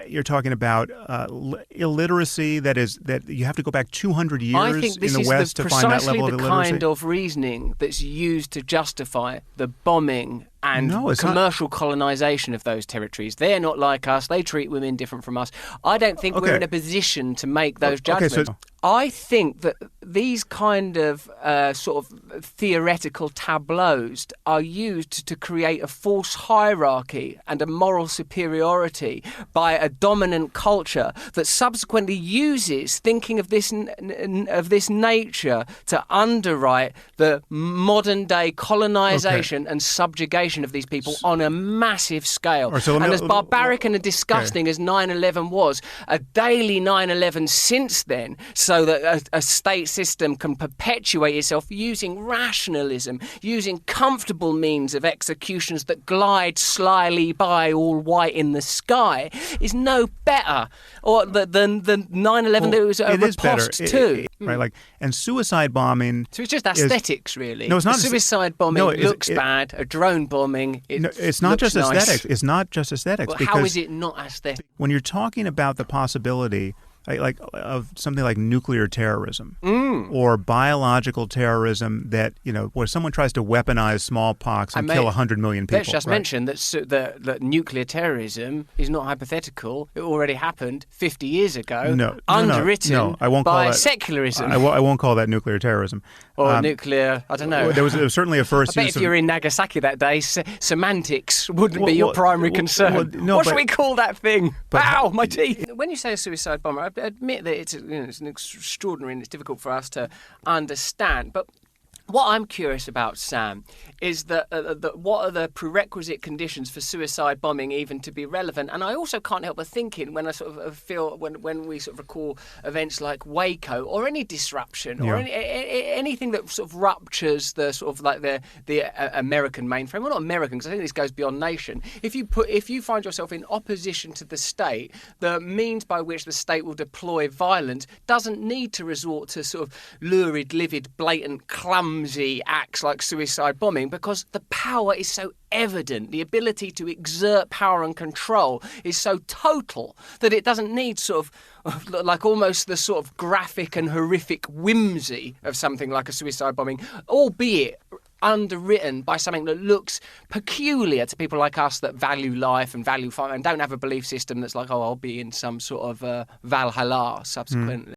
you're talking about illiteracy that you have to go back 200 years I think this in the West to find that level of illiteracy? Precisely the kind of reasoning that's used to justify the bombing and commercial colonization of those territories. They're not like us. They treat women different from us. I don't think we're in a position to make those judgments. I think that these kind of sort of theoretical tableaus are used to create a false hierarchy and a moral superiority by a dominant culture that subsequently uses thinking of this nature to underwrite the modern day colonization and subjugation of these people on a massive scale. Right, and as barbaric and disgusting as 9/11 was, a daily 9/11 since then, so that a state system can perpetuate itself using rationalism, using comfortable means of executions that glide slyly by all white in the sky, is no better than the 9/11 that it was a riposte to. Right, and suicide bombing. So it's just aesthetics, really. No, it's not. Suicide bombing looks bad. A drone bombing, it's not just nice. aesthetics. It's not just aesthetics. Well, how is it not aesthetic? When you're talking about the possibility of something like nuclear terrorism or biological terrorism that, where someone tries to weaponize smallpox and kill 100 million people. Let's just mention that nuclear terrorism is not hypothetical. It already happened 50 years ago, underwritten by secularism. I won't call that nuclear terrorism. Or nuclear, I don't know. There was certainly a first I bet if you were in Nagasaki that day, semantics wouldn't be your primary concern. What should we call that thing? Ow, my teeth! When you say a suicide bomber, I admit that it's an extraordinary and it's difficult for us to understand. But what I'm curious about, Sam, is that what are the prerequisite conditions for suicide bombing even to be relevant? And I also can't help but thinking when I sort of feel when we sort of recall events like Waco or any disruption or anything that sort of ruptures the sort of like the American mainframe. Well, not American, because I think this goes beyond nation. If you find yourself in opposition to the state, the means by which the state will deploy violence doesn't need to resort to sort of lurid, livid, blatant, clumsy acts like suicide bombing, because the power is so evident. The ability to exert power and control is so total that it doesn't need sort of like almost the sort of graphic and horrific whimsy of something like a suicide bombing, albeit underwritten by something that looks peculiar to people like us that value life and value fun and don't have a belief system that's like, I'll be in some sort of Valhalla subsequently.